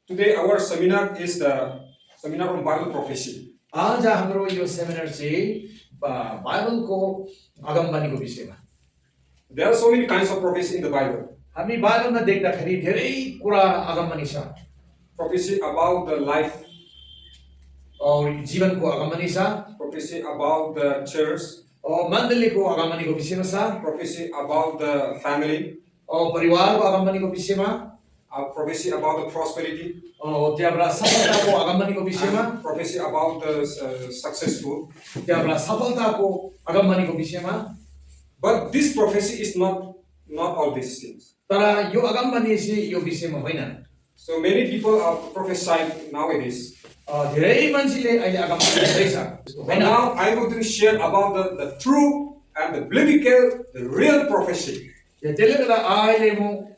Today our seminar is the seminar on Bible prophecy. आज हाम्रो यो सेमिनार चाहिँ बाइबलको अगमबानीको विषयमा There are so many kinds of prophecy in the Bible. हामी बाइबलमा देख्दाखेरि धेरै कुरा अगमबानी छ Prophecy about the life, और जीवनको अगमबानी छ prophecy about the church, और मण्डलीको अगमबानीको विषयमा छ prophecy about the family, और परिवारको अगमबानीको विषयमा prophecy about the prosperity, और त्यहाँबाट सफलताको अगमबानीको विषयमा and prophecy about the successful. त्यहाँबाट सफलताको अगमबानीको विषयमा But this prophecy is not all these things. तर यो अगमबानी चाहिँ यो विषयमा होइन So many people are prophesying nowadays. धेरै मान्छेले अहिले अगमबानी गर्दैछ But होइन now I'm going to share about the true and the biblical, the real prophecy. त्यसले गर्दा अहिले म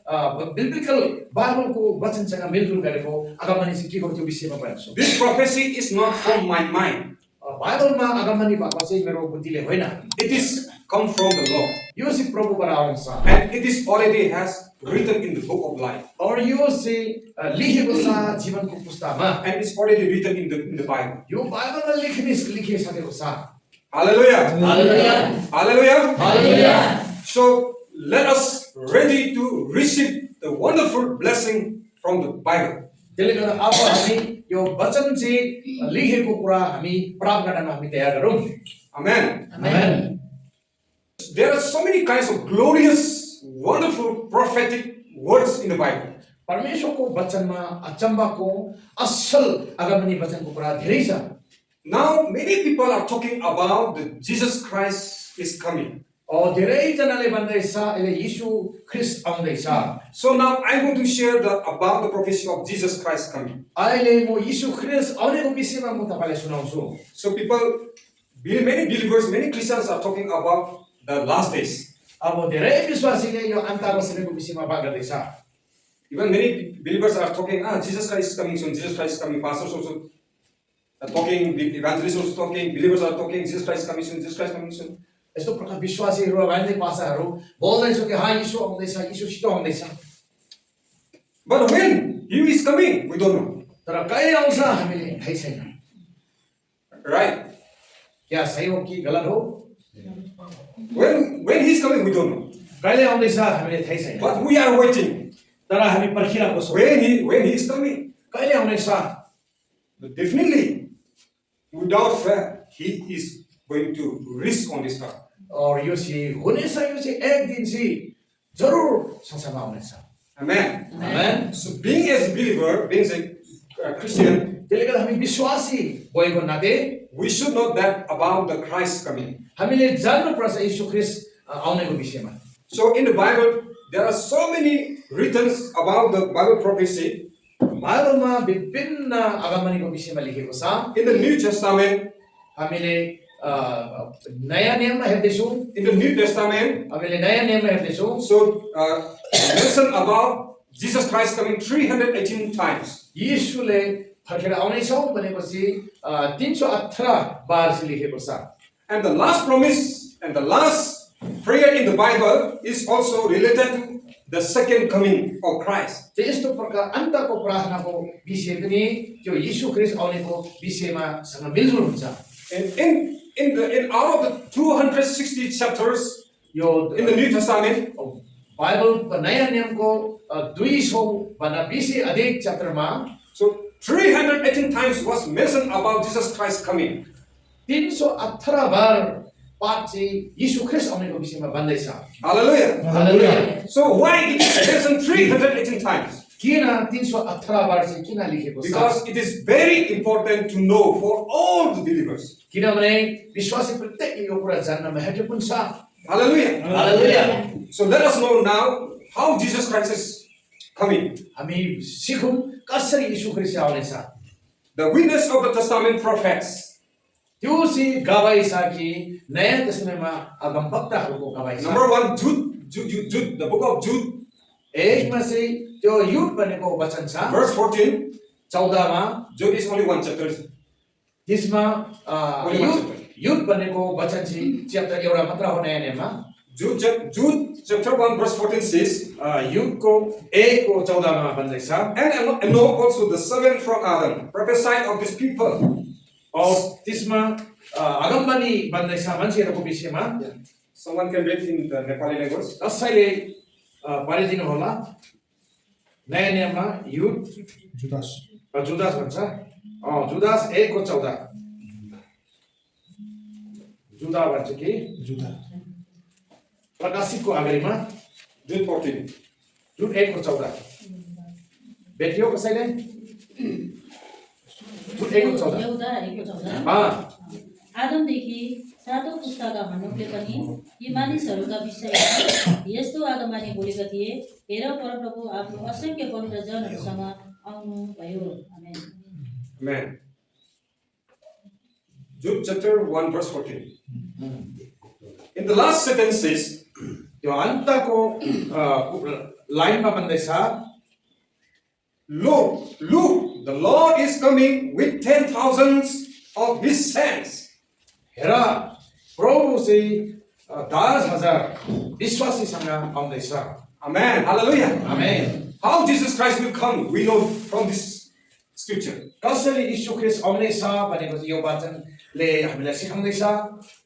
बिब्लिकल बाइबलको वचनसँग मिलजुल गरेको अगमबानी चाहिँ के हो त्यो विषयमा भन्छु This prophecy is not from my mind. बाइबलमा अगमबानी भएको चाहिँ मेरो बुद्धिले होइन It is come from the Lord. यो चाहिँ प्रभुबाट आउँछ And it is already has written in the book of life. और यो चाहिँ लेखेको छ जीवनको पुस्तामा And it's already written in the Bible. यो बाइबलमा लेखिसकेको छ Hallelujah. Hallelujah Hallelujah. Hallelujah So let us ready to receive the wonderful blessing from the Bible. त्यसले गर्दा अब हामी यो वचन चाहिँ लेखेको कुरा हामी प्राप्त गर्न हामी तयार गरौँ Amen. Amen There are so many kinds of glorious, wonderful prophetic words in the Bible. परमेश्वरको वचनमा अचम्मको असल अगमबानी वचनको कुरा धेरै छ Now many people are talking about the Jesus Christ is coming. और धेरै जनाले भन्दैछ अहिले यीशु ख्रीष्ट आउँदैछ So now I'm going to share about the prophecy of Jesus Christ coming. अहिले म यीशु ख्रीष्ट आउनेको विषयमा म तपाईलाई सुनाउँछु So many believers, many Christians are talking about the last days. अब धेरै विश्वासीले यो अन्तको समयको विषयमा बात गर्दैछ Even many believers are talking, Jesus Christ is coming soon, Jesus Christ is coming. Pastors also are talking, evangelists also talking, believers are talking, Jesus Christ is coming soon, Jesus Christ is coming soon. यस्तो प्रकार विश्वासीहरू अगाडि पासाहरू बोल्दैछ कि हाँ यीशु आउँदैछ यीशु छिटो आउँदैछ But when he is coming, we don't know. तर कहिले आउँछ हामीले थाहै छैन Right? क्या सही हो कि गलत हो When he is coming, we don't know. कहिले आउँदैछ हामीले थाहै छैन But we are waiting. तर हामी पर्खिरहेको छौँ When he is coming, कहिले आउनेछ but definitely, without fear, he is going to risk on this earth. और यो चाहिँ हुनेछ यो चाहिँ एक दिन चाहिँ जरुर संसारमा आउनेछ Amen. Amen So being as a believer, being as a Christian, त्यसले गर्दा हामी विश्वासी भएको नाते we should know that about the Christ coming. हामीले जान्नुपर्छ यीशु ख्रीष्ट आउनेको विषयमा So in the Bible, there are so many written about the Bible prophecy. बाइबलमा विभिन्न अगमबानीको विषयमा लेखेको छ In the New Testament, हामीले नयाँ नियममा हेर्दैछौँ in the New Testament, हामीले नयाँ नियममा हेर्दैछौँ so mention about Jesus Christ coming 318 times. यीशुले फर्केर आउनेछौँ भनेपछि 318 बार चाहिँ लेखेको छ And the last promise and the last prayer in the Bible is also related to the second coming of Christ. चाहिँ यस्तो प्रकार अन्तको प्रार्थनाको विषय पनि त्यो यीशु ख्रीष्ट आउनेको विषयमा सँग मिलजुल हुन्छ And in out of the 260 chapters यो in the New Testament, बाइबलको नयाँ नियमको 200 भन्दा बेसी अधिक च्याप्टरमा so 318 times was mentioned about Jesus Christ coming. 318 बार पाठ चाहिँ यीशु ख्रीष्ट आउनेको विषयमा भन्दैछ Hallelujah. Hallelujah So why it is mentioned 318 times? किन 318 बार चाहिँ किन लेखेको छ Because it is very important to know for all the believers. किनभने विश्वासी प्रत्येकले यो कुरा जान्न महत्त्वपूर्ण छ Hallelujah. Hallelujah So let us know now how Jesus Christ is coming. हामी सिकौं कसरी यीशु ख्रीष्ट आउनेछ The witness of the Testament prophets. त्यो चाहिँ गवाई छ कि नयाँ तस्बिरमा अगमवक्ताहरूको गवाई छ Number 1, Jude, the book of Jude, एकमा चाहिँ त्यो युद भनेको वचन छ verse 14. 14 मा Jude is only one chapter. त्यसमा युद भनेको वचन चाहिँ च्याप्टर एउटा मात्र हो नयाँ नियममा Jude chapter 1 verse 14 says, युगको 1:14 भन्दैछ and Enoch also the servant from Adam prophesied of these people. त्यसमा अगमबानी भन्दैछ मान्छेहरूको विषयमा Someone can read in the Nepali language. कसैले पढिदिनु होला नयाँ नियममा जुदास भन्छ जुदास 1:14 जुदा भन्छ कि प्रकाशितको अगाडिमा Jude 14. जुड 1:14 भेटियो कसैले जुड 1:14 यहुदा 1:14 आदमदेखि सातौं पुस्ताका हनोकले पनि यी मानिसहरूका विषयमा यस्तो आगमबानी बोलेका थिए, हेर परमप्रभु आफ्नो असंख्य पवित्र जनहरूसँग आउनुभयो। आमेन। Amen. Jude chapter 1 verse 14. In the last sentence says, त्यो अन्तको लाइनमा भन्दैछ Look, the Lord is coming with 10,000s of his saints. हेर प्रभु चाहिँ 10,000 विश्वासीसँग आउँदैछ। Amen. Hallelujah. Amen. How Jesus Christ will come, we know from this scripture. कसरी यीशु ख्रीष्ट आउनेछ भनेको चाहिँ यो वचनले हामीलाई सिकाउँदैछ।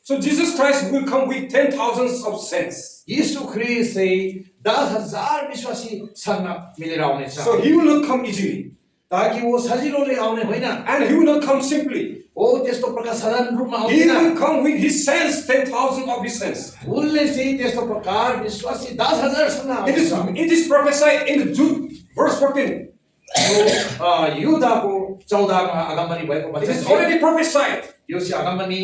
So Jesus Christ will come with 10,000s of saints. यीशु ख्रीष्ट चाहिँ 10,000 विश्वासीसँग मिलेर आउनेछ। So he will not come easily. ताकि वो सजिलोले आउने होइन And he will not come simply. ओ त्यस्तो प्रकार साधारण रूपमा He आउँदैन। will come with his saints, 10,000 of his saints. उनले चाहिँ त्यस्तो प्रकार विश्वासी 10,000 सँग आउँछ। It is prophesied in Jude verse 14. युदाको 14 मा अगमबानी भएको It वचन is छ। already prophesied. यो चाहिँ अगमबानी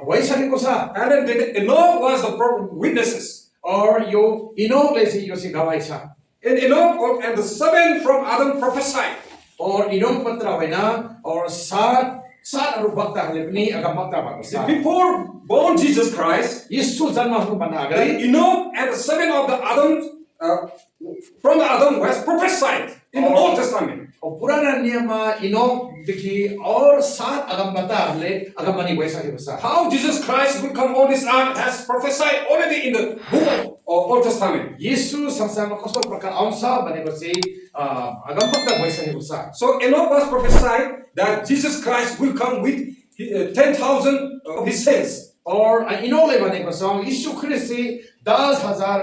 भइसकेको छ। And then Enoch was the witnesses. और यो इनोकले चाहिँ यो चाहिँ गवाही छ। And Enoch and the seven from Adam prophesied. और इनोक मात्र होइन और सातहरू वक्ताहरूले पनि अगमवक्ता भएको छ। Before born Jesus Christ, यीशु जन्म हुनुभन्दा अगाडि Enoch and the seven of the Adam from the Adam was prophesied in the Old Testament. पुराना नियममा इनोकदेखि और 7 अगमवक्ताहरूले अगमबानी भइसकेको छ। How Jesus Christ will come on this earth has prophesied already in the book of Old Testament. यीशु संसारमा कस्तो प्रकार आउँछ भनेको चाहिँ अगमवक्ता भइसकेको छ। So Enoch was prophesied that Jesus Christ will come with 10,000 of his saints. और इनोकले भनेको छ यीशु ख्रीष्ट चाहिँ 10,000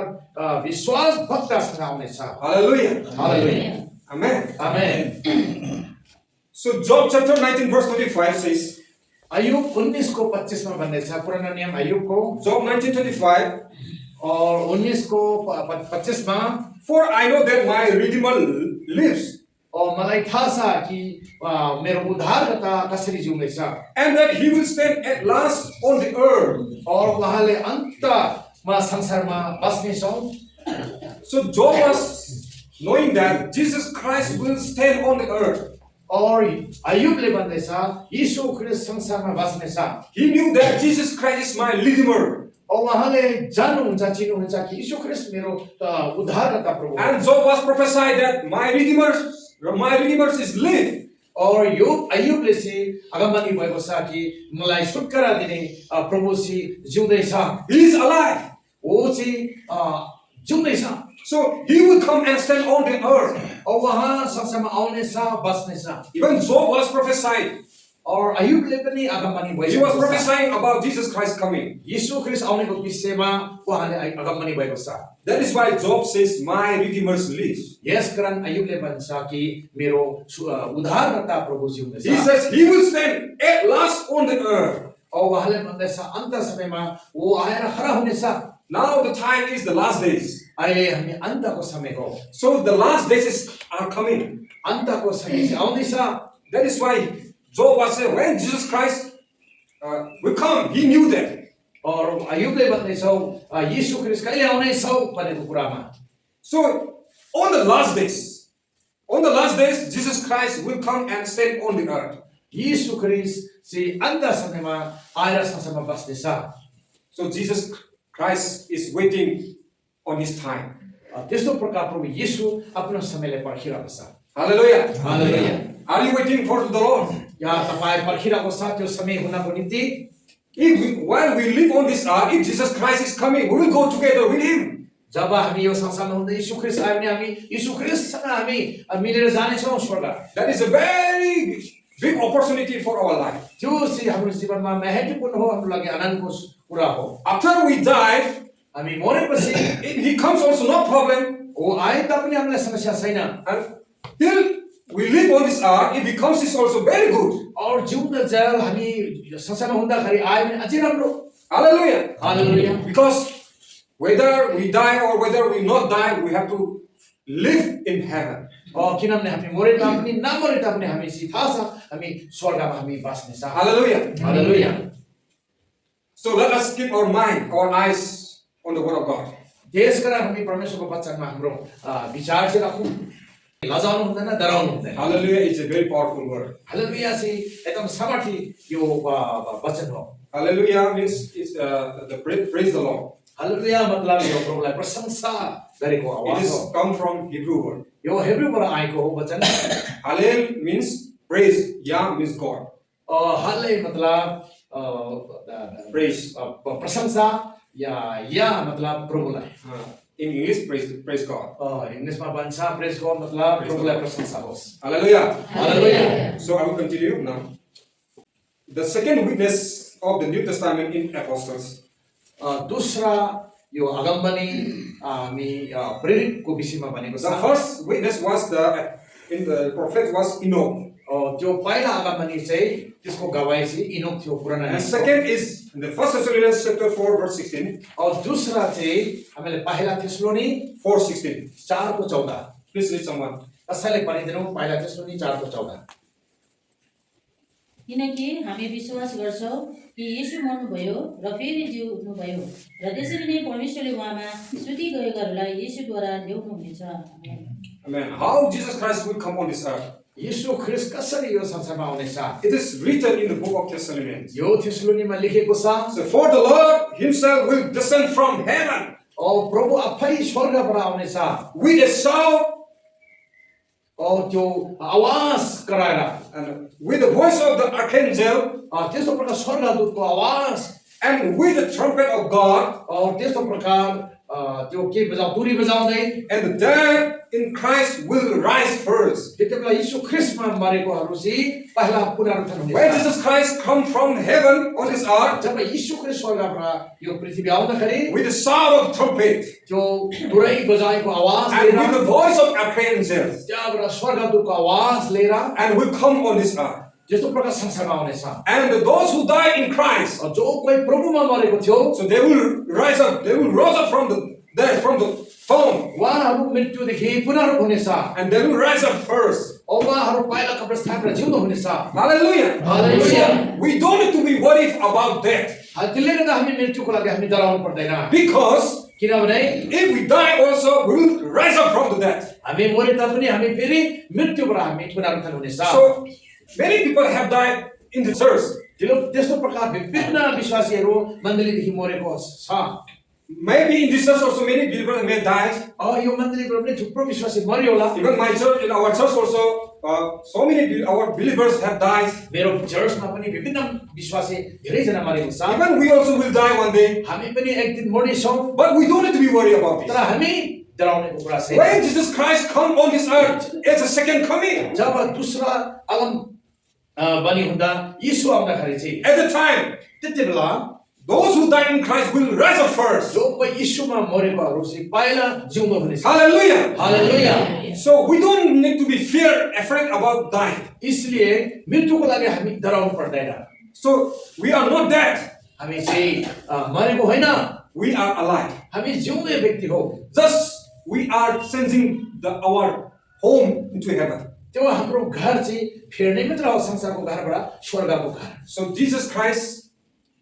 विश्वास भक्तसँग आउनेछ। Hallelujah. हालेलुया। Amen. आमेन। So Job chapter 19 verse 25 says, अय्यूब 19:25 मा भन्दैछ पुरानो नियम अय्यूबको Job 19:25, और 19:25 मा for I know that my Redeemer lives, और मलाई थाहा छ कि मेरो उद्धारकर्ता कसरी जिउँदैछ and that he will stand at last on the earth. और उहाँले अन्तमा संसारमा बस्नेछौँ। So Job was knowing that Jesus Christ will stand on the earth. और अय्यूबले भन्दैछ यीशु ख्रीष्ट संसारमा बस्नेछ। He knew that Jesus Christ is my Redeemer. और उहाँले जान्नुहुन्छ चिन्नुहुन्छ कि यीशु ख्रीष्ट मेरो उद्धारकर्ता प्रभु। And Job was prophesied that my Redeemer is live. और यो अय्यूबले चाहिँ अगमबानी भएको छ कि मलाई छुटकारा दिने प्रभु चाहिँ जिउँदैछ। He is alive. वो चाहिँ जिउँदैछ। So he will come and stand on the earth. और वहाँ संसारमा आउनेछ बस्नेछ। Even Job was prophesied. और अय्यूबले पनि अगमबानी He was भएको छ। prophesying about Jesus Christ coming. यीशु ख्रीष्ट आउनेको विषयमा उहाँले अगमबानी भएको छ। That is why Job says, my Redeemer lives. यस कारण अय्यूबले भन्छ कि मेरो उद्धारकर्ता प्रभु जिउँदैछ। He says he will stand at last on the earth. और उहाँले भन्दैछ अन्त समयमा वो आएर खडा हुनेछ। Now the time is the last days. अहिले हामी अन्तको समय हो। So the last days are coming. अन्तको समय चाहिँ आउँदैछ। That is why Job was saying, when Jesus Christ will come, he knew that. और अय्यूबले भन्दैछ यीशु ख्रीष्ट कहिले आउनेछ भनेको कुरामा। So on the last days, Jesus Christ will come and stand on the earth. यीशु ख्रीष्ट चाहिँ अन्त समयमा आएर संसारमा बस्नेछ। So Jesus Christ is waiting on his time. त्यस्तो प्रकार प्रभु यीशु आफ्नो समयलाई पर्खिरहेको छ। Hallelujah. Hallelujah. Are you waiting for the Lord? या तपाईं पर्खिरहेको छ त्यो समय हुनको निम्ति? While we live on this earth, if Jesus Christ is coming, we will go together with Him. जब हामी यो संसारमा हुँदै यीशु ख्रीष्ट आयो भने हामी यीशु ख्रीष्टसँग हामी मिलेर जानेछौँ स्वर्ग। That is a very big opportunity for our life. त्यो चाहिँ हाम्रो जीवनमा महत्त्वपूर्ण हो, हाम्रो लागि आनन्दको कुरा हो। After we die, हामी मरेपछि if He comes also no problem. ओ आए तापनि हामीलाई समस्या छैन। And till we live on this earth, if He comes, is also very good. और जिउँदा हामी संसारमा हुँदाखेरि आयो भने अझै राम्रो। Hallelujah. Hallelujah. Because whether we die or whether we not die, we have to live in heaven. किनभने हामी मरे तापनि नमरे तापनि हामी चाहिँ थाहा छ हामी स्वर्गमा हामी बाँच्ने छ। Hallelujah. Hallelujah. So let us keep our mind, our eyes on the Word of God. त्यसकारण हामी परमेश्वरको वचनमा हाम्रो विचार चाहिँ राखौँ। लजाउनु हुँदैन, डराउनु हुँदैन। Hallelujah is a very powerful word. हालेलुया चाहिँ एकदम सामर्थी यो वचन हो। Hallelujah means it's the praise the Lord. हालेलुया मतलब यो प्रभुलाई प्रशंसा गरेको It आवाज is हो। come from Hebrew word. यो हेब्रूबाट आएको हो वचन। Hallel means praise. Yah means God. हाले मतलब Praise. प्रशंसा या मतलब प्रभुलाई। In English, praise God. इंग्लिशमा भन्छ प्रेज गॉड मतलब प्रभुलाई प्रशंसा होस्। Hallelujah. Hallelujah. So I will continue now. The second witness of the New Testament in apostles. दूसरा यो अगमबनी हामी प्रेरितको विषयमा भनेको छ। The first witness was the prophet was Enoch. त्यो पहिला अगमबनी चाहिँ त्यसको गवाही चाहिँ इनोक थियो पुरानो। And second is in the First Thessalonians chapter 4 verse 16. और दूसरा चाहिँ हामीले पहिला थेसलोनी 4:16. 4:14। Please read someone. कसैले पढिदिनु पहिला थेसलोनी 4:14। किनकि हामी विश्वास गर्छौँ कि येशू मर्नुभयो र फेरि जिउ उठ्नुभयो र त्यसरी नै परमेश्वरले उहाँमा सुति गएकाहरूलाई येशूद्वारा ल्याउनुहुनेछ। Amen. How Jesus Christ will come on this earth? यीशु ख्रीष्ट कसरी यो संसारमा आउनेछ? It is written in the book of Thessalonians. यो थेसलोनीमा लेखेको छ। So for the Lord Himself will descend from heaven और प्रभु आफै स्वर्गबाट आउनेछ with a shout और त्यो आवाज कराएर and with the voice of the archangel त्यस्तो प्रकार स्वर्गदूतको आवाज and with the trumpet of God, और त्यस्तो प्रकार त्यो के बजाउ तुरी बजाउँदै and the dead in Christ will rise first. त्यतिबेला यीशु ख्रीष्टमा मरेकोहरू चाहिँ पहिला पुनरुत्थान When हुनेछ। Jesus Christ come from heaven on this earth जब यीशु ख्रीष्ट स्वर्गबाट यो पृथ्वी आउँदाखेरि with the sound of trumpet त्यो तुरै बजाएको आवाज and with लिएर the voice of archangels त्यहाँबाट स्वर्गदूतको आवाज लिएर and will come on this earth. त्यस्तो प्रकार संसारमा आउनेछ। And those who die in Christ, जो कोही प्रभुमा मरेको थियो so they will rise up, they will rise up from the dead, from the tomb, उहाँहरू मृत्युदेखि पुनरुत्थान हुनेछ and they will rise up first. और उहाँहरू पहिला कब्रस्थानमा जिउँदो हुनेछ। Hallelujah. Hallelujah. So we don't need to be worried about death त्यसले गर्दा हामी मृत्युको लागि हामी डराउनु पर्दैन। because किनभने if we die also, we will rise up from the death. हामी मरे तापनि हामी फेरि मृत्युबाट हामी पुनरुत्थान हुनेछ। So many people have died in the church. त्यस्तो प्रकार विभिन्न विश्वासीहरू मण्डलीदेखि मरेको छ। Maybe in this church also many people may die. यो मण्डलीबाट पनि थुप्रो विश्वासी मर्यो होला। Even my church, in our church also, so many our believers have died. मेरो चर्चमा पनि विभिन्न विश्वासी धेरैजना मरेको छ। Even we also will die one day. हामी पनि एक दिन मर्नेछौँ, But we don't need to be worried about तर this. हामी डराउनेको कुरा छैन। When Jesus Christ come on this earth, it's a second coming. जब दूसरा आगम बनी हुँदा यीशु आउँदाखेरि चाहिँ At the time, त्यतिबेला those who died in Christ will rise up first. जो कोही यीशुमा मरेकोहरू चाहिँ पहिला जिउँदो हुनेछ। Hallelujah. Hallelujah. So we don't need to be afraid about dying. इसलिए मृत्युको लागि हामी डराउनु पर्दैन। So we are not dead. हामी चाहिँ मरेको होइन, We are alive. हामी जिउँदो व्यक्ति हो। Just we are changing our home into heaven. त्यो हाम्रो घर चाहिँ फेर्ने मात्र हो, संसारको घरबाट स्वर्गको घर। So Jesus Christ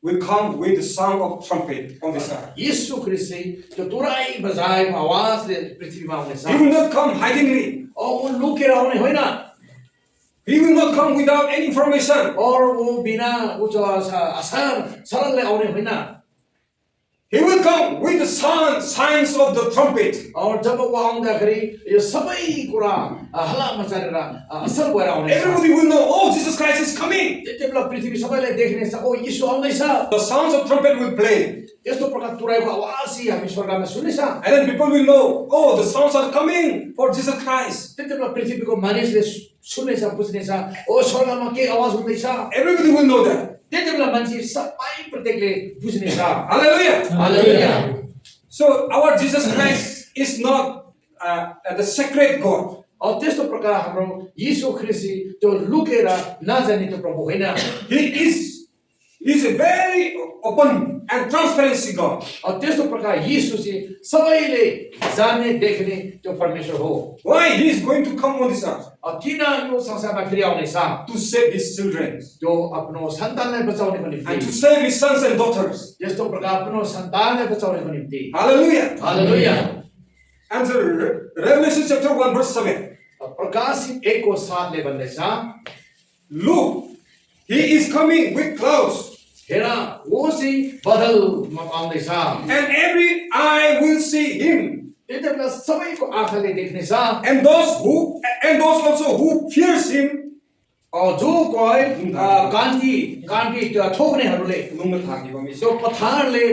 will come with the sound of trumpet on this earth. यीशु ख्रीष्ट चाहिँ त्यो तुरै बजाएको आवाजले पृथ्वीमा आउनेछ। He will not come hidingly. और वो लुकेर आउने होइन, He will not come without any information. और वो बिना वो जो आसान सरलले आउने होइन। He will come with the signs of the trumpet. और जब वो आउँदाखेरि यो सबै कुरा हल्ला मचारेर असल भएर आउनेछ। Everybody will know, oh, Jesus Christ is coming. त्यति बेला पृथ्वी सबैले देख्नेछ, ओ यीशु आउँदैछ। The sounds of trumpet will play. यस्तो प्रकार तुरैको आवाज हामी स्वर्गमा सुन्नेछ। And then people will know, oh, the sounds are coming for Jesus Christ. त्यति बेला पृथ्वीको मानिसले सुन्नेछ, बुझ्नेछ, ओ स्वर्गमा के आवाज हुँदैछ। Everybody will know that. त्यति बेला मान्छे सबै प्रत्येकले बुझ्नेछ। Hallelujah. Hallelujah. So our Jesus Christ is not the sacred God. और त्यस्तो प्रकार हाम्रो यीशु ख्रीष्ट त्यो लुकेर नजाने त्यो प्रभु होइन। He is a very open and transparency God. और त्यस्तो प्रकार यीशु चाहिँ सबैले जान्ने देख्ने त्यो परमेश्वर हो। Why he is going to come on this earth? और किन यो संसारमा फेरि आउनेछ? To save his children त्यो आफ्नो सन्तानलाई बचाउनको and निम्ति। to save his sons and daughters. यस्तो प्रकार आफ्नो सन्तानलाई बचाउनको निम्ति। Hallelujah. Hallelujah. And the Revelation chapter 1 verse 7. प्रकाशित 1:7 भन्दैछ, Look, he is coming with clouds, हेर वो चाहिँ बदलमा आउँदैछ। and every eye will see him, त्यति बेला सबैको आँखाले देख्नेछ। and those also who fears him. और जो कोही कान्ति ठोक्नेहरूले त्यो पत्थरले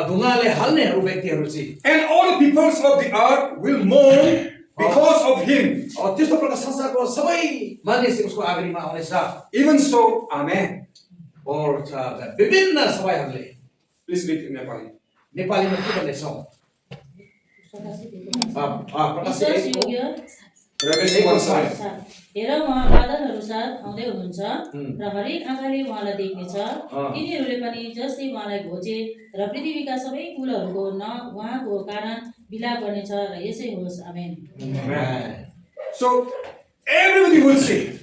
ढुङ्गाले हाल्नेहरू व्यक्तिहरू चाहिँ And all the peoples of the earth will mourn because of him. और त्यस्तो प्रकार संसारको सबै मानिस उसको अगाडिमा आउनेछ। Even so, Amen. और विभिन्न सबैहरूले Please read in Nepali. नेपालीमा के भन्दैछौँ? प्रकाशित विश्वास 1 योग्य Revelation 1:7. हेर उहाँ बादलहरू साथ आउँदै हुनुहुन्छ र हरेक आँखाले उहाँलाई देख्नेछ। तिनीहरूले पनि जसले उहाँलाई घोचे र पृथ्वीका सबै कुलहरूको उहाँको कारण विलाप गर्नेछ र यसै होस्। आमेन। Amen. So everybody will see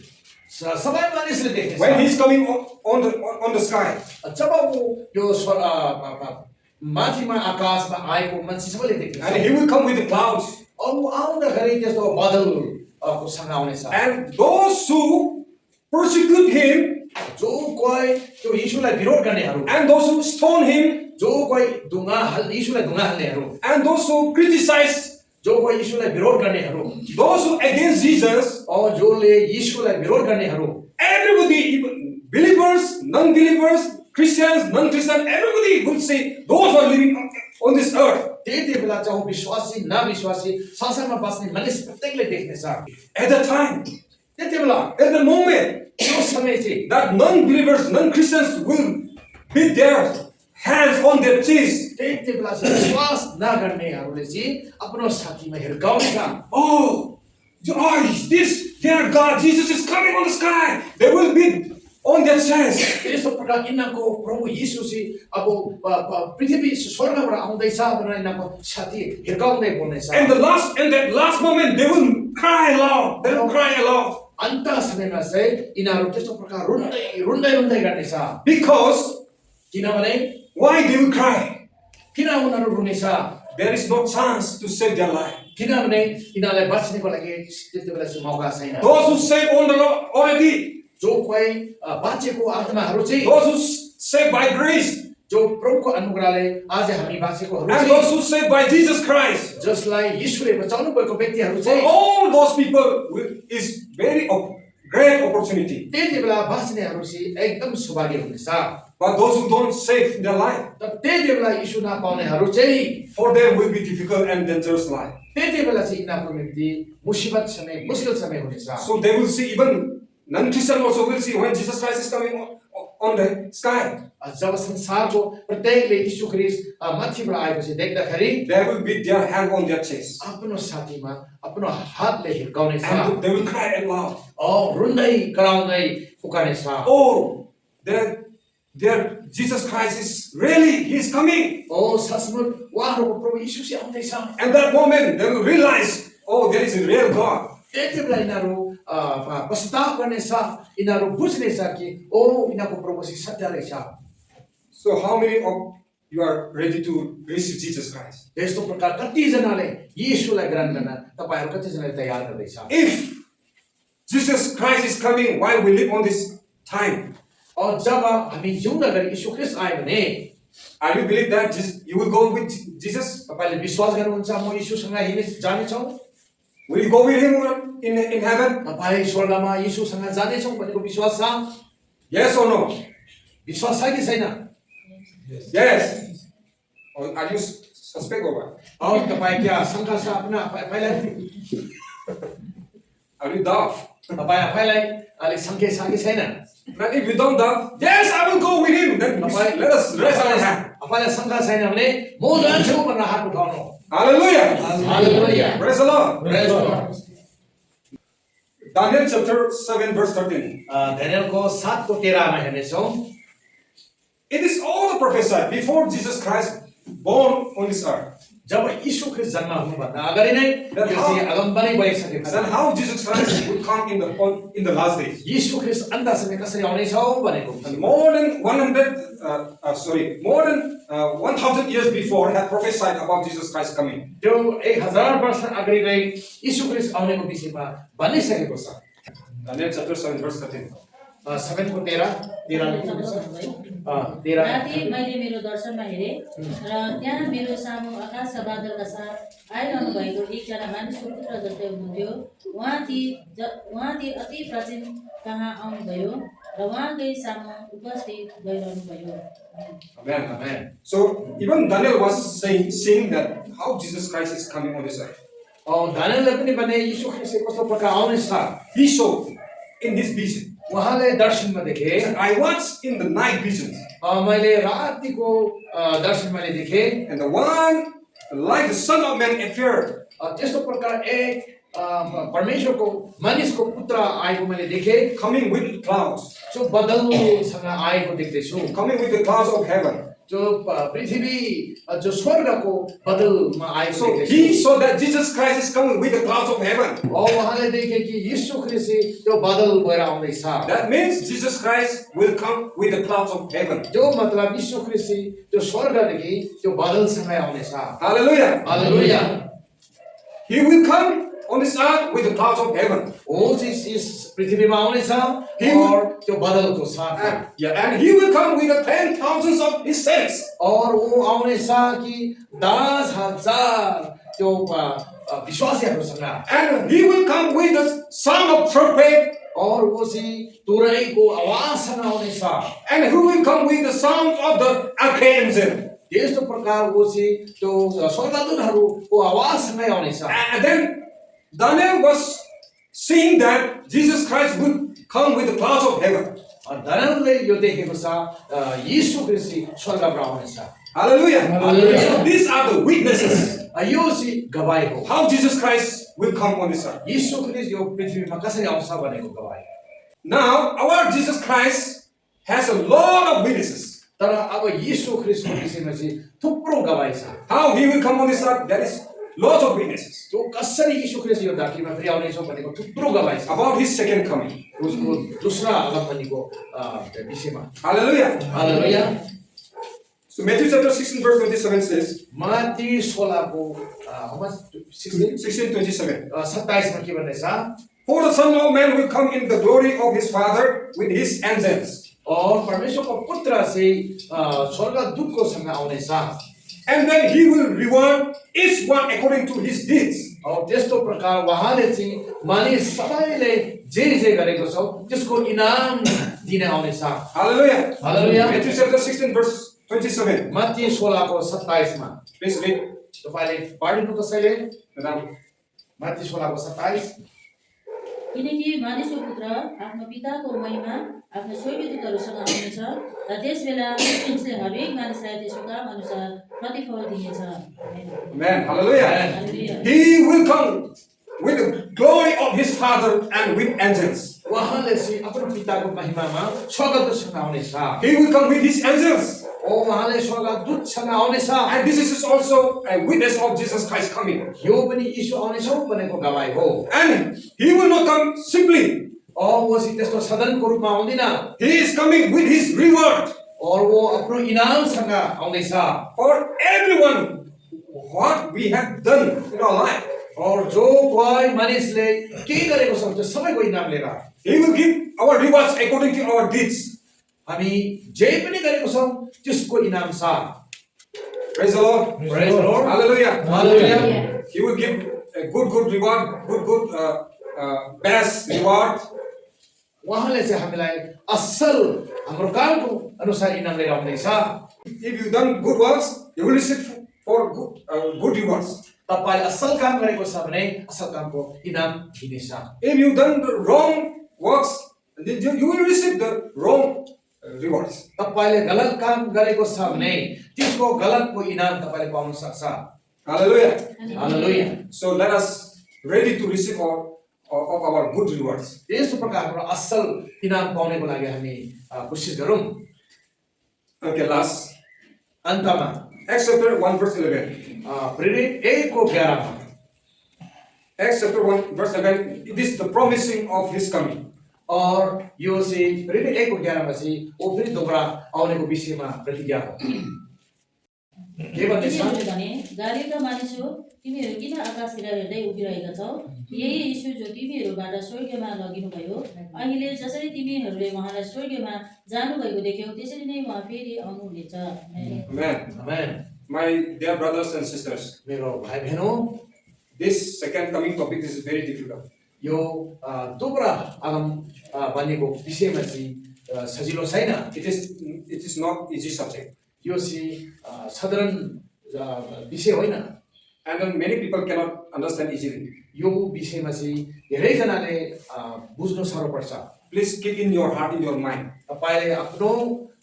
सबै मानिसले देख्नेछ। when he is coming on the sky. जब वो यो माथिमा आकाशमा आएको मान्छे सबैले देख्नेछ। And he will come with the clouds. और वो आउँदाखेरि त्यस्तो बादलको सँग आउनेछ। And those who persecute him जो कोही त्यो यीशुलाई विरोध गर्नेहरू, and those who stone him जो कोही यीशुलाई ढुङ्गा हाल्नेहरू, and those who criticize, जो कोही यीशुलाई विरोध गर्नेहरू, those who against Jesus, और जोले यीशुलाई विरोध गर्नेहरू, everybody, even believers, non-believers, Christians, non-Christians, everybody will say those who are living on this earth. त्यति बेला चाहे विश्वासी नविश्वासी संसारमा बस्ने मानिस प्रत्येकले देख्नेछ। At that time, त्यति बेला at the moment, त्यो समय चाहिँ that non-believers, non-Christians will beat their hands on their chest. त्यति बेला चाहिँ विश्वास नगर्नेहरूले चाहिँ आफ्नो साथीमा हिर्काउनेछ। Oh, this, their God, Jesus is coming on the sky. They will beat on their chest. त्यस्तो प्रकार यिनीहरूको प्रभु यीशु चाहिँ अब पृथ्वी स्वर्गबाट आउँदैछ भनेर यिनीहरूको साथी हिर्काउँदै बोल्नेछ। And that last moment, they will cry aloud. They will cry aloud. अन्त समयमा चाहिँ यिनीहरू त्यस्तो प्रकार रुन्दै गर्नेछ। Because किनभने why they will cry? किन उनीहरू रुनेछ? There is no chance to save their life. किनभने यिनीहरूलाई बच्नेको लागि त्यति बेला चाहिँ मौका छैन। Those who saved on the Lord already, जो कोही बाँचेको आत्माहरू चाहिँ, those who saved by grace, जो प्रभुको अनुग्रहले आज हामी बाँचेकोहरू and चाहिँ, those who saved by Jesus Christ, जसलाई यीशुले बचाउनु भएको व्यक्तिहरू for चाहिँ, all those people is very great opportunity. त्यति बेला बाँच्नेहरू चाहिँ एकदम सौभाग्य हुनेछ। But those who don't save their life, तर त्यति बेला यीशु नपाउनेहरू चाहिँ, for them will be difficult and dangerous life. त्यति बेला चाहिँ यिनीहरूको निम्ति मुसिबत समय, मुश्किल समय हुनेछ। So they will see, even non-Christian also will see when Jesus Christ is coming on the sky. जब संसारको प्रत्येकले यीशु ख्रीष्ट माथिबाट आएपछि देख्दाखेरि They will beat their hand on their chest. आफ्नो साथीमा आफ्नो हातले हिर्काउनेछ। And they will cry aloud. रुन्दै कराउँदै पुकार्नेछ। Oh, their Jesus Christ is really, he is coming. सचमुच उहाँहरूको प्रभु यीशु चाहिँ आउँदैछ। And that moment they will realize, oh, there is a real God. त्यति बेला यिनीहरू पश्चाताप गर्नेछ, यिनीहरू बुझ्नेछ कि ओ यिनीहरूको प्रभु चाहिँ सत्य रहेछ। So how many of you are ready to receive Jesus Christ? त्यस्तो प्रकार कतिजनाले यीशुलाई ग्रहण गर्न तपाईहरु कतिजनाले तयार गर्दैछ? If Jesus Christ is coming while we live on this time, और जब हामी जिउँदा गरी यीशु ख्रीष्ट आए भने Are you believe that you will go with Jesus? तपाईँले विश्वास गर्नुहुन्छ म यीशुसँग हिँड्ने जानेछौँ? Will you go with him in heaven? तपाईँ स्वर्गमा यीशुसँग जानेछौँ भनेको विश्वास छ? Yes or no? विश्वास छ कि छैन? Yes. Or are you suspect or what? और तपाईँ क्या शङ्का छ आफ्ना आफैलाई? Are you doubt? तपाईँ आफैलाई अलिक शङ्कै छ कि छैन? But if you don't doubt, yes, I will go with him. Then let us raise our hand. आफैलाई शङ्का छैन भने म जान्छु भनेर हात उठाउनु। Hallelujah. Hallelujah. Praise the Lord. Praise the Lord। Daniel chapter 7 verse 13. दानिएलको 7को 13 मा हेर्नेछौँ। It is all prophesied before Jesus Christ born on this earth. जब यीशु ख्रीष्ट जन्म हुनुभन्दा अगाडि नै यो चाहिँ अगमबानी भइसकेको And छ। then how Jesus Christ would come in the last days. यीशु ख्रीष्ट अन्त समय कसरी आउनेछ भनेको। And more than 1,000 years before had prophesied about Jesus Christ coming. त्यो 1000 वर्ष अगाडि नै यीशु ख्रीष्ट आउनेको विषयमा भनिसकेको छ। Daniel chapter 7 verse 13. 7 को 13 राति मैले मेरो दर्शनमा हेरेँ र त्यहाँ मेरो सामु आकाशका बादलका साथ आइरहनु भएको एकजना मानिसको पुत्र जस्तै हुनुहुन्थ्यो। उहाँ ती अति प्राचीन कहाँ आउनुभयो र उहाँकै सामु उपस्थित गइरहनु भयो। Amen. Amen. So even Daniel was seeing that how Jesus Christ is coming on this earth. दानिएलले पनि भने यीशु ख्रीष्ट कस्तो प्रकार आउनेछ। He saw in his vision. उहाँले दर्शनमा देखे। I watched in the night visions. मैले रातिको दर्शन मैले देखे। And the one like the Son of Man appeared. त्यस्तो प्रकार एक परमेश्वरको मानिसको पुत्र आएको मैले देखे। Coming with clouds. जो बदलसँग आएको देख्दैछु। Coming with the clouds of heaven. जो पृथ्वी जो स्वर्गको बदलमा आएको So देख्दैछु। he saw that Jesus Christ is coming with the clouds of heaven. उहाँले देखे कि यीशु ख्रीष्ट त्यो बदल भएर आउँदैछ। That means Jesus Christ will come with the clouds of heaven. जो मतलब यीशु ख्रीष्ट त्यो स्वर्गदेखि त्यो बदलसँगै आउनेछ। Hallelujah. Hallelujah. He will come on this earth with the clouds of heaven. वो चाहिँ इस पृथ्वीमा आउनेछ और त्यो बदलको साथ। And he will come with the 10,000s of his saints. और वो आउनेछ कि 10,000 त्यो विश्वासीहरूसँग। And he will come with the sound of trumpet. और वो चाहिँ तुरैको आवाजसँग आउनेछ। And who will come with the sound of the archangel. त्यस्तो प्रकार वो चाहिँ त्यो स्वर्गदूतहरूको आवाजसँगै आउनेछ। And then Daniel was seeing that Jesus Christ would come with the clouds of heaven. दानिएलले यो देखेको छ यीशु ख्रीष्ट स्वर्गबाट आउनेछ। Hallelujah. Hallelujah. So these are the witnesses. यो चाहिँ गवाही हो। How Jesus Christ will come on this earth. यीशु ख्रीष्ट यो पृथ्वीमा कसरी आउँछ भनेको गवाही। Now our Jesus Christ has a lot of witnesses. तर अब यीशु ख्रीष्टको विषयमा चाहिँ थुप्रो गवाही छ। How he will come on this earth, there is lots of witnesses. त्यो कसरी यीशु ख्रीष्ट यो धरतीमा फेरि आउनेछ भनेको थुप्रो गवाही छ। About his second coming. उसको दूसरा आगमनको विषयमा। Hallelujah. हालेलुया। So Matthew chapter 16 verse 27 says, Matthew 16 को 16:27. 27 मा के भन्दैछ? For the Son of Man will come in the glory of his Father with his angels. और परमेश्वरको पुत्र चाहिँ स्वर्गदूतको सँग आउनेछ। And then he will reward each one according to his deeds. और त्यस्तो प्रकार उहाँले चाहिँ मानिस सबैले जे जे गरेको छ त्यसको इनाम दिन आउनेछ। Hallelujah. हालेलुया। Matthew chapter 16 verse 27. मत्ती 16 को 27 मा Please read. तपाईले पढ्नु कसैले? Madam. मत्ती 16 को 27। किनकि मानिसको पुत्र आफ्नो पिताको महिमा आफ्नो स्वर्गदूतहरूसँग आउनेछ र त्यसबेला उसले हरेक मानिसलाई त्यसको काम अनुसार प्रतिफल दिनेछ। Amen. Hallelujah. Hallelujah. He will come with the glory of his Father and with angels. उहाँले चाहिँ आफ्नो पिताको महिमामा स्वर्गदूतसँग आउनेछ। He will come with his angels. ओ उहाँले स्वर्गदूतसँग आउनेछ। And this is also a witness of Jesus Christ coming. यो पनि यीशु आउनेछ भनेको गवाही हो। And he will not come simply. और वो चाहिँ त्यस्तो सदनको रूपमा आउँदैन। He is coming with his reward. और वो आफ्नो इनामसँग आउँदैछ। For everyone what we have done in our life. और जो कोही मानिसले के गरेको छ त्यो सबैको इनाम लिएर He will give our rewards according to our deeds. हामी जे पनि गरेको छौँ त्यसको इनाम छ। Praise the Lord. Praise the Lord. Hallelujah. Hallelujah. He will give a good reward, good best reward. उहाँले चाहिँ हामीलाई असल हाम्रो कामको अनुसार इनाम लिएर आउँदैछ। If you done good works, you will receive for good rewards. तपाईले असल काम गरेको छ भने असल कामको इनाम दिनेछ। If you done the wrong works, you will receive the wrong rewards. तपाईले गलत काम गरेको छ भने त्यसको गलतको इनाम तपाईले पाउन सक्छ। Hallelujah. Hallelujah. So let us ready to receive our good rewards. यस्तो प्रकारको असल इनाम पाउनको लागि हामी कोसिस गरौँ। Okay, last. अन्तमा Acts chapter 1 verse 11. प्रेरित 1:11 मा Acts chapter 1 verse 11. It is the promising of his coming. और यो चाहिँ प्रेरित 1:11 मा चाहिँ ओ फेरि दोब्रा आउनेको विषयमा प्रतिज्ञा हो। के भन्दैछ? तिनीहरूले भने गालीका मानिसो तिमीहरू किन आकाशतिर हेर्दै उभिरहेका छौ? यही यीशु जो तिमीहरूबाट स्वर्गमा लगिनुभयो, अहिले जसरी तिमीहरूले उहाँलाई स्वर्गमा जानुभएको देख्यौ त्यसरी नै उहाँ फेरि आउनुहुनेछ। Amen. Amen. My dear brothers and sisters, मेरो भाइ बहनों, this second coming topic is very difficult. यो दोब्रा आगम बन्नेको विषयमा चाहिँ सजिलो छैन। It is not easy subject. यो चाहिँ साधारण विषय होइन। And then many people cannot understand easily. यो विषयमा चाहिँ धेरैजनाले बुझ्नु साह्रो पर्छ। Please keep in your heart, in your mind. तपाईले आफ्नो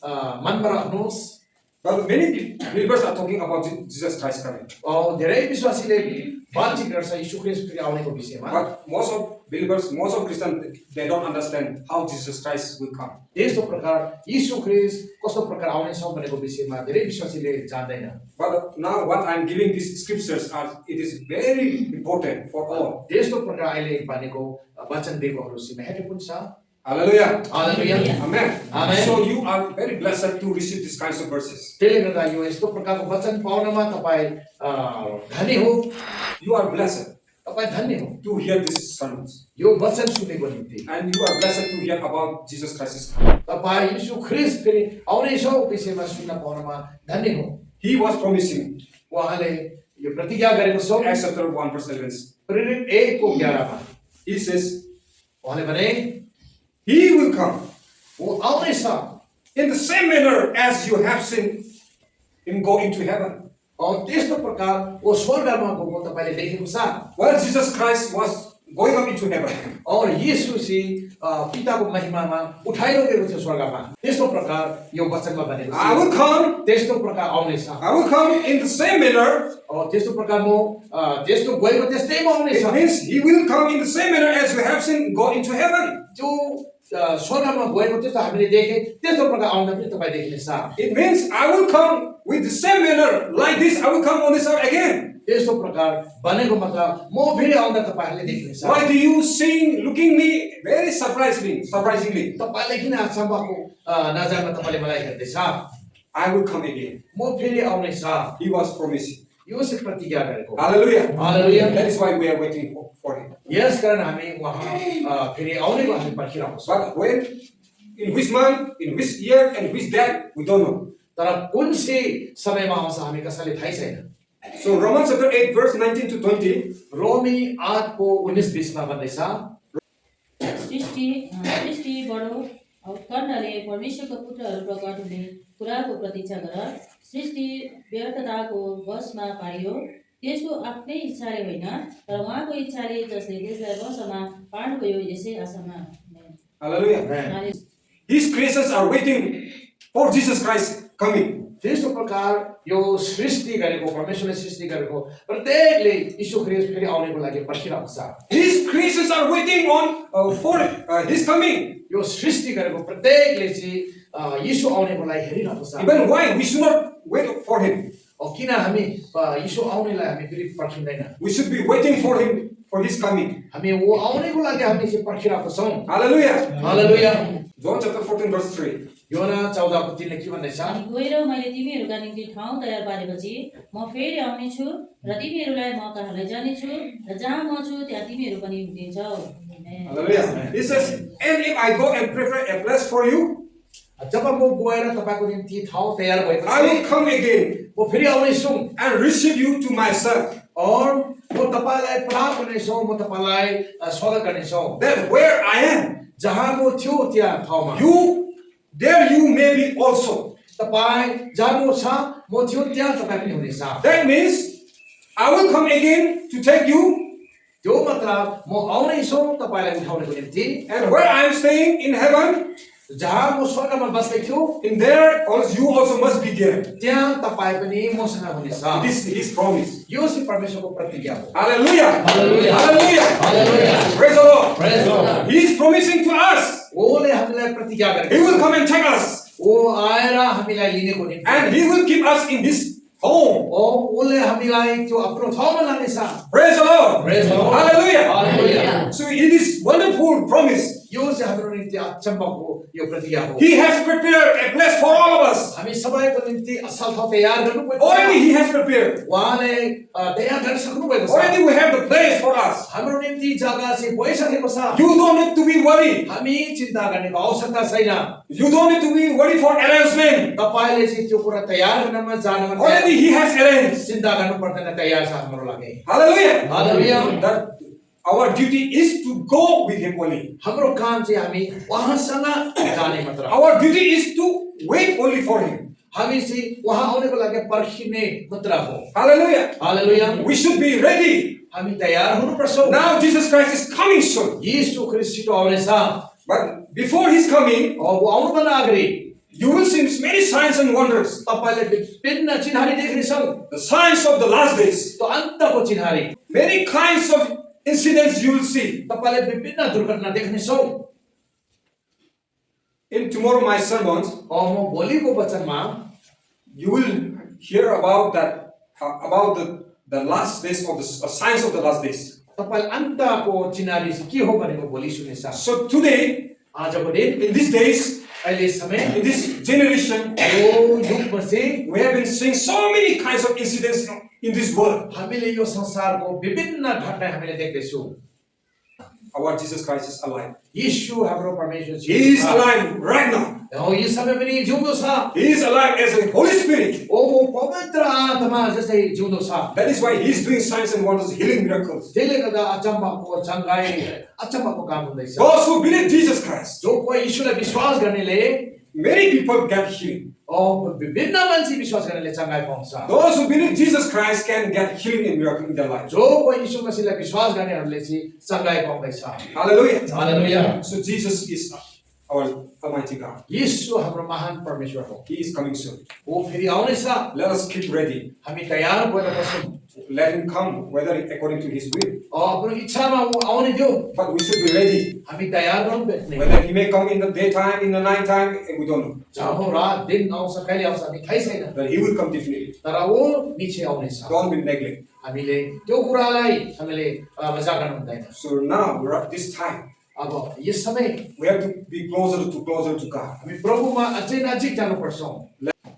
मनमा राख्नुहोस्। But many believers are talking about Jesus Christ coming. धेरै विश्वासीले बातचित गर्छ यीशु ख्रीष्ट फेरि आउनेको विषयमा। But most of believers, most of Christians, they don't understand how Jesus Christ will come. यस्तो प्रकार यीशु ख्रीष्ट कस्तो प्रकार आउनेछ भनेको विषयमा धेरै विश्वासीले जान्दैन। But now what I am giving these scriptures are, it is very important for all. यस्तो प्रकार अहिले भनेको वचन दिएकोहरू चाहिँ महत्त्वपूर्ण छ। Hallelujah. Hallelujah. Amen. Amen. So you are very blessed to receive these kinds of verses. त्यसले गर्दा यो यस्तो प्रकारको वचन पाउनमा तपाई धन्य हो। You are blessed तपाई धन्य हो to hear these sermons. यो वचन सुनेको निम्ति। And you are blessed to hear about Jesus Christ's coming. तपाई यीशु ख्रीष्ट फेरि आउनेछौ विषयमा सुन्न पाउनमा धन्य हो। He was promising. उहाँले यो प्रतिज्ञा गरेको छ। Acts chapter 1 verse 11. प्रेरित 1:11 मा He says, उहाँले भने He will come वो आउनेछ in the same manner as you have seen him go into heaven. और त्यस्तो प्रकार वो स्वर्गमा गएको तपाईले देखेको छ। While Jesus Christ was going up into heaven, और यीशु चाहिँ पिताको महिमामा उठाइलो गएको थियो स्वर्गमा। त्यस्तो प्रकार यो वचनमा भनेको I will छ। come, त्यस्तो प्रकार आउनेछ। I will come in the same manner. और त्यस्तो प्रकार म त्यस्तो गएको त्यस्तै म आउनेछ। It means he will come in the same manner as you have seen go into heaven. जो स्वर्गमा गएको त्यस्तो हामीले देखे त्यस्तो प्रकार आउँदा पनि तपाईँ देख्नेछ। It means I will come with the same manner like this. I will come on this earth again. त्यस्तो प्रकार भनेको मतलब म फेरि आउँदा तपाईहरुले देख्नेछ। Why do you sing, looking me very surprisingly? तपाईले किन अचम्मको नजरमा तपाईले मलाई हेर्दैछ? I will come again. म फेरि आउनेछ। He was promising. यो चाहिँ प्रतिज्ञा गरेको। Hallelujah. Hallelujah. That is why we are waiting for him. यस कारण हामी उहाँ फेरि आउनेको हामी पर्खिरहेको छौँ। But when, in which month, in which year, and which date, we don't know. तर कुन चाहिँ समयमा आउँछ हामी कसैले थाहै छैन। So Romans chapter 8 verse 19 to 20. रोमी 8:19-20 मा भन्दैछ, सृष्टि बढो कर्णले परमेश्वरको पुत्रहरू प्रकट हुने कुराको प्रतीक्षा गर। सृष्टि व्यर्थताको वशमा पारियो, त्यसको आफ्नै इच्छाले होइन तर उहाँको इच्छाले जसले त्यसलाई वशमा पार्नुभयो यसै आशामा। Hallelujah. His creations are waiting for Jesus Christ coming. त्यस्तो प्रकार यो सृष्टि गरेको परमेश्वरले सृष्टि गरेको प्रत्येकले यीशु ख्रीष्ट फेरि आउनेको लागि पर्खिरहेको छ। His creations are waiting on for his coming. यो सृष्टि गरेको प्रत्येकले चाहिँ यीशु आउनेको लागि हेरिरहेको छ। Even why we should not wait for him. किन हामी यीशु आउनेलाई हामी फेरि पर्खिँदैन? We should be waiting for him for his coming. हामी वो आउनेको लागि हामी चाहिँ पर्खिरहेको छौँ। Hallelujah. हालेलुया। John chapter 14 verse 3. योना 14:3 ले के भन्दैछ? गएर मैले तिमीहरूका निम्ति ठाउँ तयार पारेपछि म फेरि आउने छु र तिमीहरूलाई म कहाँ लैजाने छु र जहाँ म छु त्यहाँ तिमीहरू पनि हुनेछौ। Hallelujah. He says, and if I go and prepare a place for you, जब म गएर तपाईको निम्ति ठाउँ तयार I will भएपछि come again म फेरि आउनेछु and receive you to myself. और म तपाईलाई प्राप्त गर्नेछु म तपाईलाई स्वागत गर्नेछु That where I am, जहाँ म थियो त्यहाँ ठाउँमा you may be also. तपाई जहाँ म छ म थियो त्यहाँ तपाई पनि हुनेछ That means I will come again to take you, त्यो मतलब म आउनेछु तपाईलाई उठाउनको निम्ति and where I am staying in heaven, जहाँ म स्वर्गमा बस्दै थियो in there also you also must be there. त्यहाँ तपाई पनि मसँग हुनेछ This is His promise. यो चाहिँ परमेश्वरको प्रतिज्ञा हो Hallelujah. Hallelujah. Hallelujah. Hallelujah. Praise the Lord. Praise the Lord. He is promising to us. ओले हामीलाई प्रतिज्ञा गरेको He will come and take us, ओ आएर हामीलाई लिनेको निम्ति and He will keep us in this home. ओ ओले हामीलाई त्यो आफ्नो ठाउँमा लानेछ Praise the Lord. Praise the Lord. Hallelujah. Hallelujah. So it is wonderful promise. यो चाहिँ हाम्रो निम्ति अचम्मको यो प्रतिज्ञा हो He has prepared a place for all of us. हामी सबैको निम्ति असल ठाउँ तयार गर्नुभएको Already छ He has prepared. उहाँले तयार गर्न सक्नु भएको छ Already we have the place for us. हाम्रो निम्ति जग्गा चाहिँ भइसकेको छ You don't need to be worried. हामी चिन्ता गर्नेको आवश्यकता छैन You don't need to be worried for arrangement. तपाईले चाहिँ त्यो कुरा तयार गर्नमा जानमा Already He has arranged. चिन्ता गर्नु पर्दैन तयार छ हाम्रो लागि Hallelujah. Hallelujah. That our duty is to go with Him only. हाम्रो काम चाहिँ हामी उहाँसँग जाने मात्र हो। Our duty is to wait only for Him. हामी चाहिँ उहाँ आउनको लागि पर्खिने मात्र हो Hallelujah. Hallelujah We should be ready. हामी तयार हुनुपर्छ Now Jesus Christ is coming soon. यीशु ख्रीष्ट छिटो आउनेछ But before His coming, अब वो आउनुभन्दा अगाडि you will see many signs and wonders. तपाईले विभिन्न चिन्हारी देख्नेछौ The signs of the last days. त्यो अन्तको चिन्हारी Many kinds of incidents you will see. तपाईले विभिन्न दुर्घटना देख्नेछौ In tomorrow my sermons, म भोलिको वचनमा you will hear about that, about the last days of the signs of the last days. तपाईले अन्तको चिन्हारी चाहिँ के हो भनेको भोलि सुन्नेछ So today, आजको दिन in these days, अहिले समय in this generation, यो युगमा चाहिँ we have been seeing so many kinds of incidents in this world. हामीले यो संसारको विभिन्न घटना हामीले देख्दैछौँ Our Jesus Christ is alive. यीशु हाम्रो परमेश्वर He is alive right now. हो यो समय पनि जिउँदो छ He is alive as a Holy Spirit. ओ पवित्र आत्मा जस्तै जिउँदो छ That is why He is doing signs and wonders, healing miracles. त्यसले गर्दा अचम्मको चङ्गाई अचम्मको काम हुँदैछ Those who believe Jesus Christ, जो कोही यीशुलाई विश्वास गर्नेले many people get healed. विभिन्न मान्छे विश्वास गर्नेले चङ्गाई पाउँछ Those who believe Jesus Christ can get healing and miracle in their lives. जो कोही यीशु मसीहलाई विश्वास गर्नेहरूले चाहिँ चङ्गाई पाउँदैछ Hallelujah. Hallelujah So Jesus is our Almighty God. यीशु हाम्रो महान परमेश्वर हो He is coming soon. वो फेरि आउनेछ Let us keep ready. हामी तयार भएर बसौँ Let Him come, whether according to His will. आफ्नो इच्छामा वो आउने दियो But we should be ready. हामी तयार रहनु पर्ने Whether He may come in the daytime, in the night time, we don't know. जब हो रात दिन आउँछ कहिले आउँछ हामी थाहै छैन But He will come definitely. तर वो पछि आउनेछ Don't be neglect. हामीले त्यो कुरालाई हामीले मजाक गर्नु हुँदैन So now, we're at this time, अब यस समय we have to be closer to God. हामी प्रभुमा अझै नजिक जानुपर्छ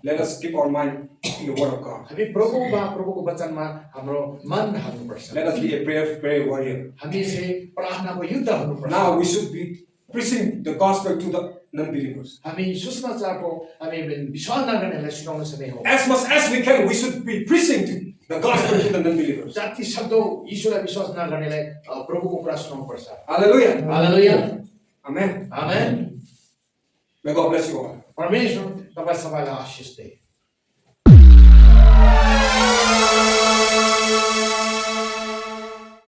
Let us keep our mind in the Word of God. हामी प्रभुमा प्रभुको वचनमा हाम्रो मन हाल्नुपर्छ Let us be a prayer warrior. हामी चाहिँ प्रार्थनाको युद्ध हुनुपर्छ Now we should be preaching the gospel to the non-believers. हामी सुसमाचारको हामी विश्वास नगर्नेहरूलाई सुनाउने समय हो As much as we can, we should be preaching to the gospel to the non-believers. जति सक्दो यीशुलाई विश्वास नगर्नेलाई प्रभुको कुरा सुनाउनु पर्छ Hallelujah. Hallelujah Amen. Amen May God bless you all. परमेश्वर तपाईँ सबैलाई आशीष दे